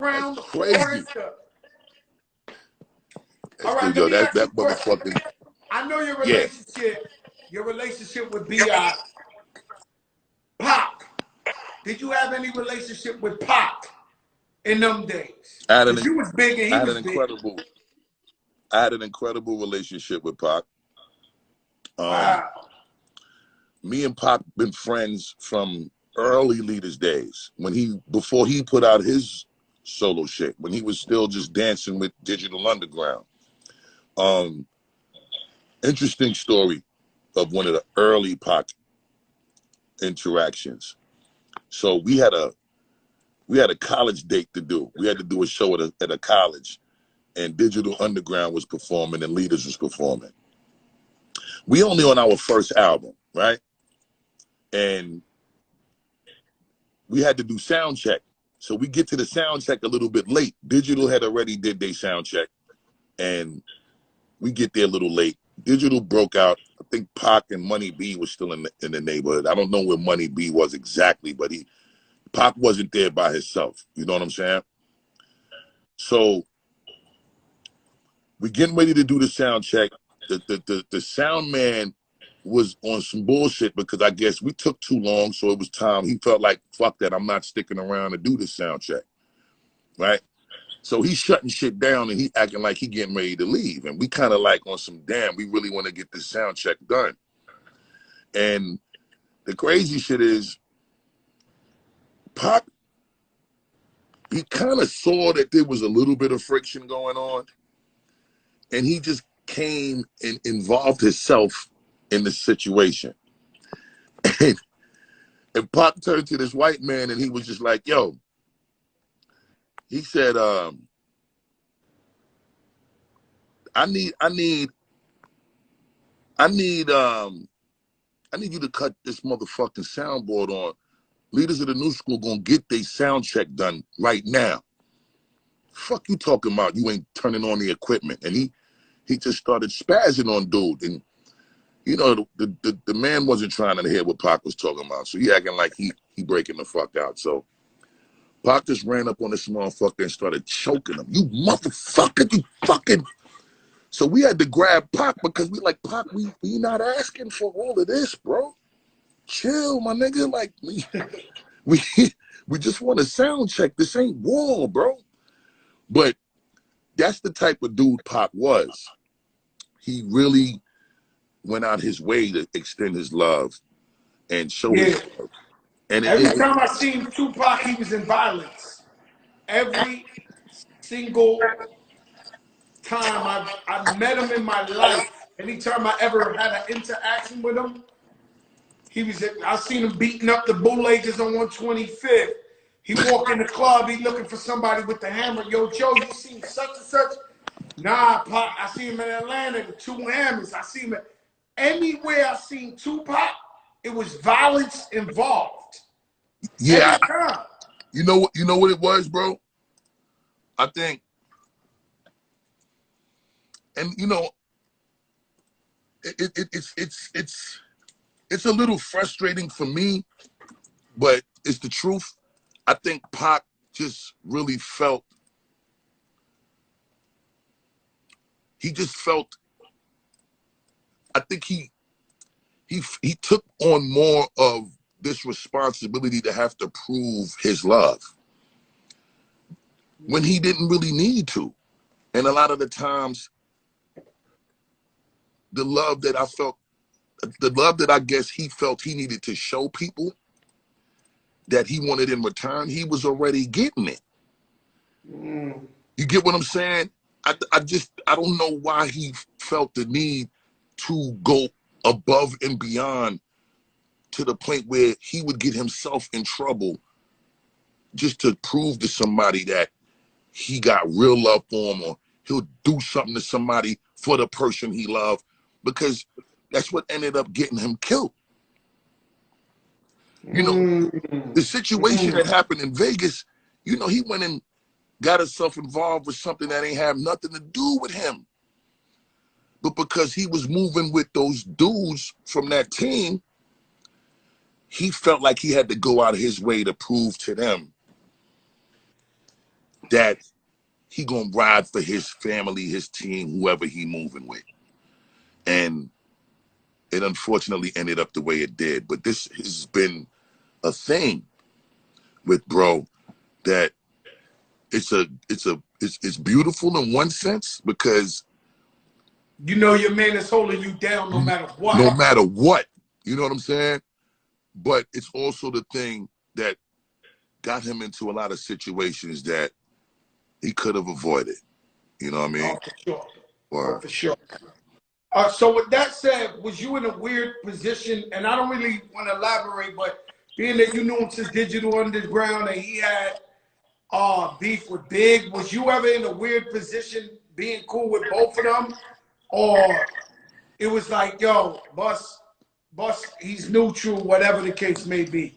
underground? That's crazy. All right, yo, let me ask you that motherfucking. I know your relationship with B.I. Pac. Did you have any relationship with Pac in them days? Because you was big and he was big. I had an incredible relationship with Pac. Wow. Me and Pac been friends from early Leaders days, before he put out his solo shit, when he was still just dancing with Digital Underground. Interesting story of one of the early Pac interactions. So we had a college date to do. We had to do a show at a college, and Digital Underground was performing and Leaders was performing. We only on our first album, right? And we had to do sound check. So we get to the sound check a little bit late. Digital had already did their sound check, and we get there a little late. Digital broke out. I think Pac and Money B was still in the neighborhood. I don't know where Money B was exactly, but Pac wasn't there by himself. You know what I'm saying? So we getting ready to do the sound check. The sound man was on some bullshit because I guess we took too long, so it was time. He felt like, fuck that, I'm not sticking around to do this sound check, right? So he's shutting shit down and he acting like he getting ready to leave. And we kind of like on some, damn, we really want to get this sound check done. And the crazy shit is, Pac, he kind of saw that there was a little bit of friction going on, and he just came and involved himself in the situation. And Pac turned to this white man and he was just like, yo, he said, I need you to cut this motherfucking soundboard on. Leaders of the New School gonna get their sound check done right now. Fuck you talking about? You ain't turning on the equipment. And he just started spazzing on dude. And you know, the man wasn't trying to hear what Pac was talking about. So he acting like he breaking the fuck out. So Pac just ran up on this motherfucker and started choking him. You motherfucker, you fucking. So we had to grab Pac because we like, Pac, we not asking for all of this, bro. Chill, my nigga. Like we just want to sound check. This ain't war, bro. But that's the type of dude Pac was. He really went out his way to extend his love and show his love. And every time I seen Tupac, he was in violence. Every single time I met him in my life, anytime I ever had an interaction with him, I seen him beating up the bootleggers on 125th. He walk in the club, he looking for somebody with the hammer. Yo, Joe, you seen such and such? Nah, Pac, I see him in Atlanta, the two hammers. I see him anywhere I seen Tupac, it was violence involved. Yeah. You know what it was, bro? I think, and you know, it's a little frustrating for me, but it's the truth. I think Pac just really felt, I think he took on more of this responsibility to have to prove his love when he didn't really need to. And a lot of the times, the love that I guess he felt he needed to show people that he wanted in return, he was already getting it. You get what I'm saying? I don't know why he felt the need to go above and beyond to the point where he would get himself in trouble just to prove to somebody that he got real love for him, or he'll do something to somebody for the person he loved, because that's what ended up getting him killed. You know, the situation that happened in Vegas, you know, he went and got himself involved with something that ain't have nothing to do with him. But because he was moving with those dudes from that team, he felt like he had to go out of his way to prove to them that he gonna ride for his family, his team, whoever he moving with. And it unfortunately ended up the way it did. But this has been a thing with bro that it's beautiful in one sense because you know your man is holding you down no matter what. No matter what. You know what I'm saying? But it's also the thing that got him into a lot of situations that he could have avoided. You know what I mean? Oh, for sure. Or, oh, for sure. So with that said, was you in a weird position? And I don't really want to elaborate, but being that you knew him since Digital Underground and he had beef with Big, was you ever in a weird position being cool with both of them? Or it was like, yo, Bus, he's neutral, whatever the case may be?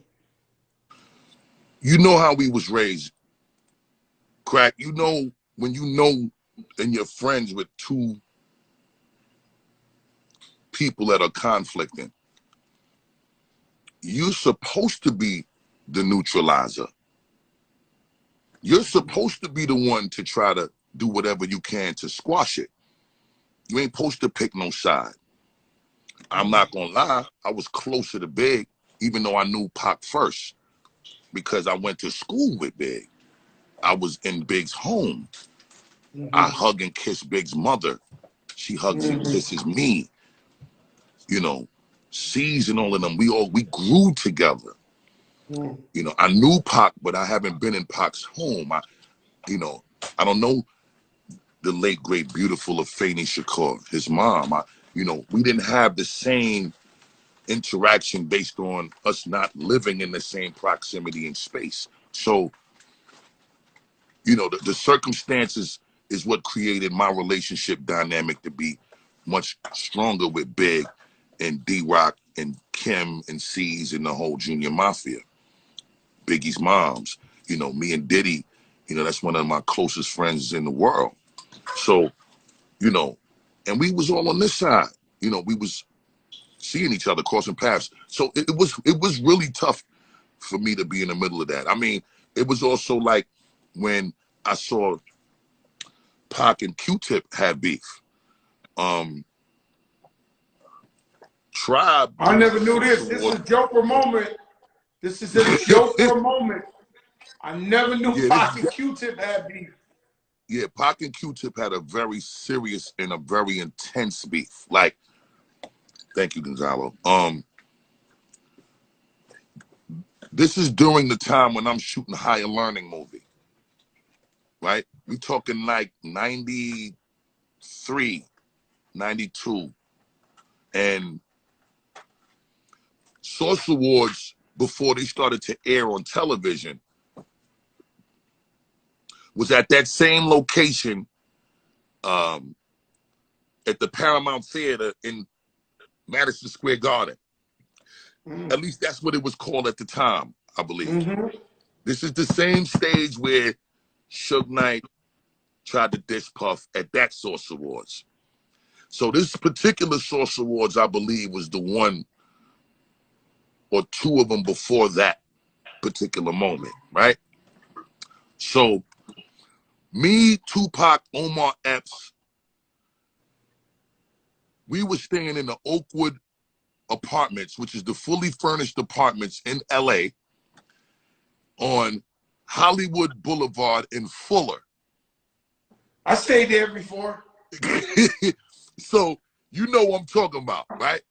you know how we was raised, Crack. You know when you know and you're friends with two people that are conflicting, you're supposed to be the neutralizer. You're supposed to be the one to try to do whatever you can to squash it. You ain't supposed to pick no side. I'm not gonna lie, I was closer to Big, even though I knew Pac first, because I went to school with Big. I was in Big's home. I hug and kiss Big's mother. She hugs and kisses me. You know, C's and all of them. We grew together. You know, I knew Pac, but I haven't been in Pac's home. I don't know the late great beautiful Afeni Shakur, his mom. We didn't have the same interaction based on us not living in the same proximity and space. So, the circumstances is what created my relationship dynamic to be much stronger with Big and D-Rock and Kim and C's and the whole Junior Mafia. Biggie's moms, me and Diddy, that's one of my closest friends in the world. So, and we was all on this side. We was seeing each other, crossing paths. So it was really tough for me to be in the middle of that. I mean, it was also like when I saw Pac and Q-Tip had beef. Tribe. I never knew this. This is a Joker moment. This is a Joker moment. I never knew Pac and Q-Tip had beef. Yeah, Pac and Q-Tip had a very serious and a very intense beef. Like, thank you, Gonzalo. This is during the time when I'm shooting Higher Learning movie, right? We talking like 93, 92. And Source Awards, before they started to air on television, was at that same location at the Paramount Theater in Madison Square Garden. At least that's what it was called at the time, I believe. This is the same stage where Suge Knight tried to diss Puff at that Source Awards. So this particular Source Awards, I believe, was the one or two of them before that particular moment, right? So me, Tupac, Omar Epps, we were staying in the Oakwood Apartments, which is the fully furnished apartments in LA on Hollywood Boulevard in Fuller. I stayed there before. So you know what I'm talking about, right?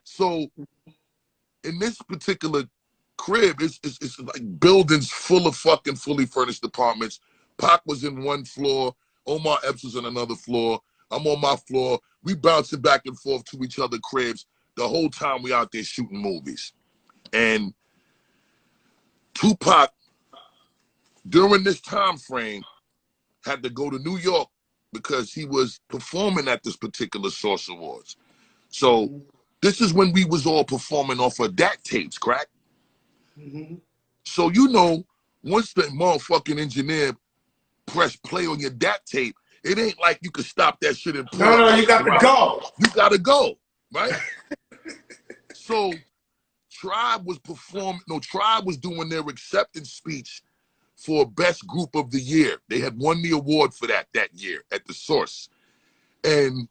So in this particular crib, it's like buildings full of fucking fully furnished apartments. Pac was in one floor, Omar Epps was in another floor. I'm on my floor. We bouncing back and forth to each other cribs the whole time we out there shooting movies. And Tupac, during this time frame, had to go to New York because he was performing at this particular Source Awards. So this is when we was all performing off of DAT tapes, Crack. So once the motherfucking engineer press play on your DAT tape, it ain't like you could stop that shit and pull No, you got to go. You got to go, right? So Tribe was doing their acceptance speech for Best Group of the Year. They had won the award for that year at the Source. And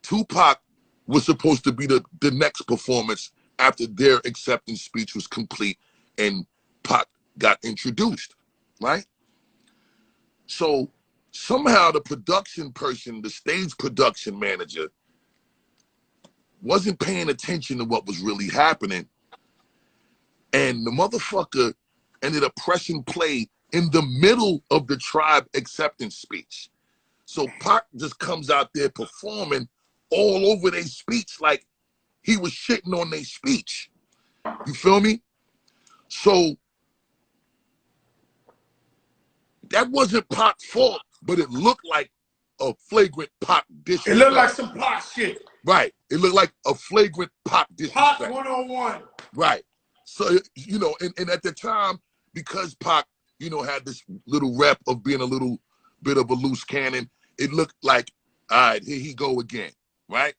Tupac was supposed to be the next performance after their acceptance speech was complete and Pac got introduced, right? So somehow the production person, the stage production manager, wasn't paying attention to what was really happening. And the motherfucker ended up pressing play in the middle of the Tribe acceptance speech. So Pac just comes out there performing all over their speech like he was shitting on their speech. You feel me? So that wasn't Pac's fault, but it looked like a flagrant Pac disrespect. It looked like some Pac shit. Right. It looked like a flagrant Pac disrespect. Pac 101. Right. So, you know, and at the time, because Pac, you know, had this little rep of being a little bit of a loose cannon, it looked like, all right, here he go again, right?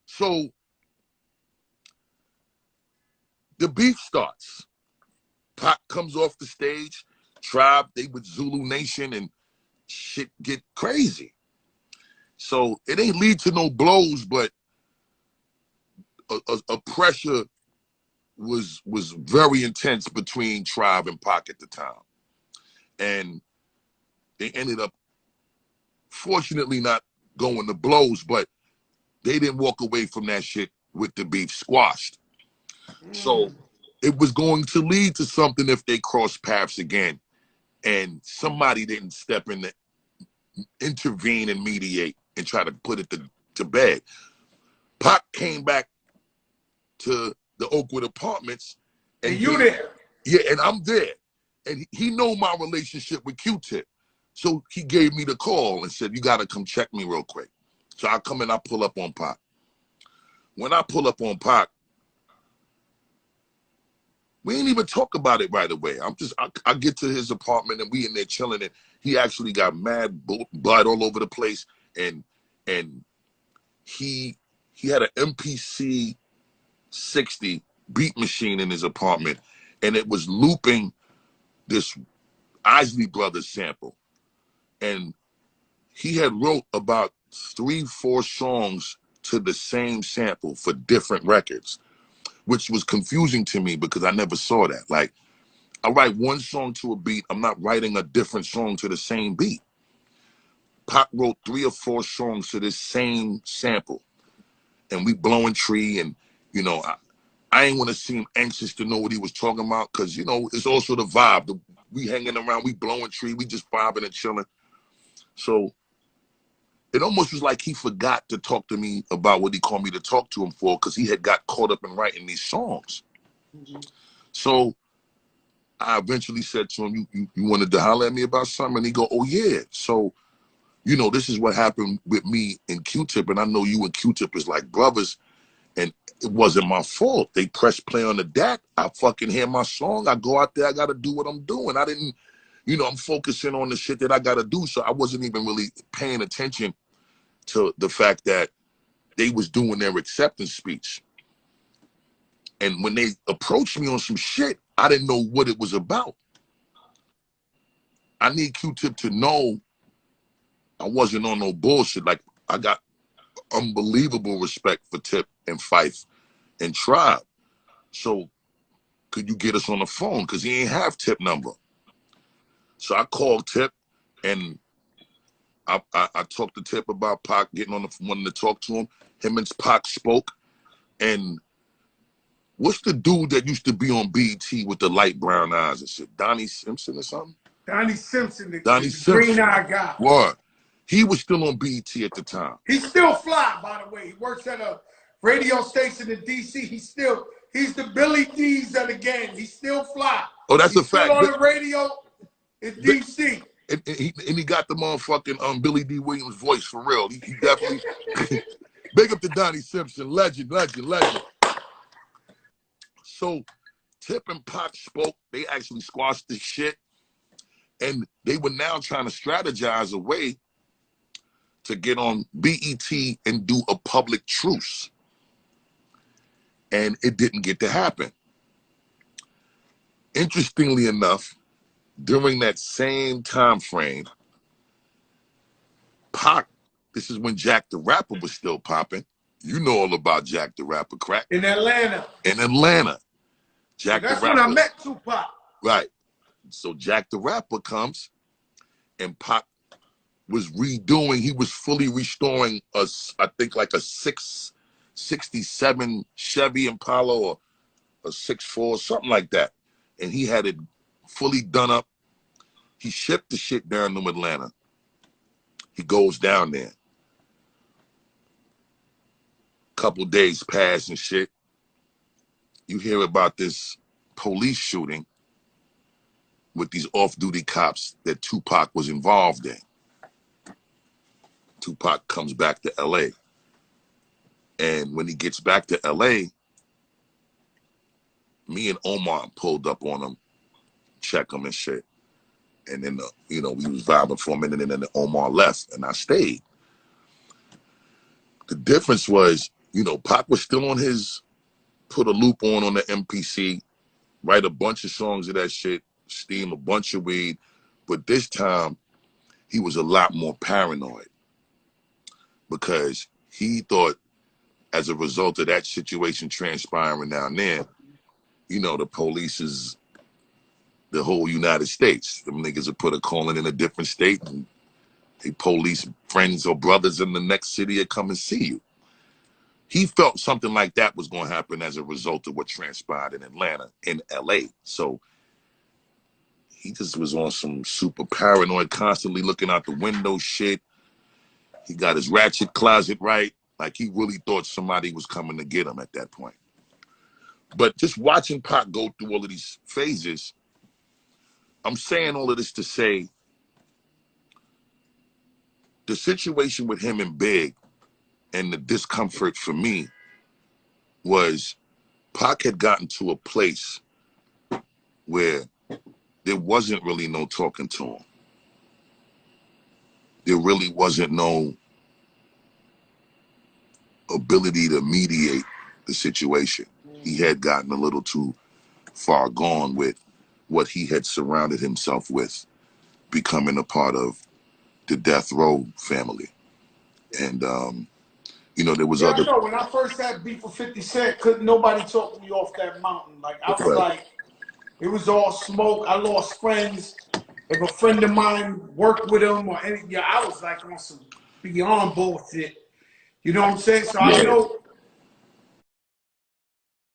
So the beef starts. Pac comes off the stage, Tribe, they with Zulu Nation, and shit get crazy. So it ain't lead to no blows, but a pressure was very intense between Tribe and Pac at the time. And they ended up, fortunately, not going to blows, but they didn't walk away from that shit with the beef squashed. So it was going to lead to something if they crossed paths again and somebody didn't step in, intervene and mediate and try to put it to bed. Pac came back to the Oakwood Apartments. And you there? Yeah, and I'm there. And he know my relationship with Q-Tip. So he gave me the call and said, you got to come check me real quick. So I come in, I pull up on Pac. When I pull up on Pac, we ain't even talk about it right away. I get to his apartment and we in there chilling, and he actually got mad blood all over the place. And he had an MPC 60 beat machine in his apartment, and it was looping this Isley Brothers sample. And he had wrote about 3-4 songs to the same sample for different records, which was confusing to me because I never saw that. Like, I write one song to a beat, I'm not writing a different song to the same beat. Pac wrote 3 or 4 songs to this same sample, and we blowing tree, and you know, I ain't want to seem anxious to know what he was talking about, because you know, it's also the vibe. We hanging around, we blowing tree, we just vibing and chilling. So it almost was like he forgot to talk to me about what he called me to talk to him for, because he had got caught up in writing these songs. So I eventually said to him, you wanted to holler at me about something? And he go, oh yeah. So, you know, this is what happened with me and Q-Tip, and I know you and Q-Tip is like brothers, and it wasn't my fault. They press play on the DAC. I fucking hear my song. I go out there, I got to do what I'm doing. I didn't, you know, I'm focusing on the shit that I got to do. So I wasn't even really paying attention to the fact that they was doing their acceptance speech. And when they approached me on some shit, I didn't know what it was about. I need Q-Tip to know I wasn't on no bullshit. Like, I got unbelievable respect for Tip and Fife and Tribe. So could you get us on the phone? Because he ain't have Tip number. So I called Tip, and I talked to Tip about Pac getting on the, wanting to talk to him. Him and Pac spoke. And what's the dude that used to be on BET with the light brown eyes and shit? Donnie Simpson or something? Donnie Simpson, the Simpson. green-eyed guy. What? He was still on BET at the time. He's still fly, by the way. He works at a radio station in D.C. He's the Billy D's of the game. He's still fly. Oh, that's a fact. Still on the radio in D.C. And he got the motherfucking Billy D. Williams voice for real. He definitely big up to Donnie Simpson, legend. So Tip and Pac spoke. They actually squashed the shit, and they were now trying to strategize a way to get on BET and do a public truce. And it didn't get to happen. Interestingly enough, During that same time frame, Pac, this is when Jack the Rapper was still popping. You know all about Jack the Rapper, crack. In Atlanta. In Atlanta. So Jack the that's Rapper. when I met Tupac. Right. So Jack the Rapper comes, and Pac was redoing, he was fully restoring us, I think like a 67 Chevy Impala or a 64, something like that. And he had it fully done up. He shipped the shit down to Atlanta. He goes down there. Couple days pass and shit. You hear about this police shooting with these off-duty cops that Tupac was involved in. Tupac comes back to LA. And when he gets back to LA, me and Omar pulled up on him, check him and shit. And then, we was vibing for a minute, and then Omar left, and I stayed. The difference was, Pac was still on his, put a loop on the MPC, write a bunch of songs of that shit, steam a bunch of weed. But this time, he was a lot more paranoid because he thought, as a result of that situation transpiring down there, the police is the whole United States. Them niggas will put a calling in a different state, and they police friends or brothers in the next city will come and see you. He felt something like that was going to happen as a result of what transpired in Atlanta, in LA. So he just was on some super paranoid, constantly looking out the window shit. He got his ratchet closet right. Like he really thought somebody was coming to get him at that point. But just watching Pac go through all of these phases, I'm saying all of this to say the situation with him and Big and the discomfort for me was Pac had gotten to a place where there wasn't really no talking to him. There really wasn't no ability to mediate the situation. He had gotten a little too far gone with what he had surrounded himself with, becoming a part of the death row family. And, there was I know. When I first had beef with 50 Cent, couldn't nobody talk me off that mountain. Like, I was like, it was all smoke. I lost friends. If a friend of mine worked with him or anything, I was like on some beyond bullshit. You know what I'm saying? So I know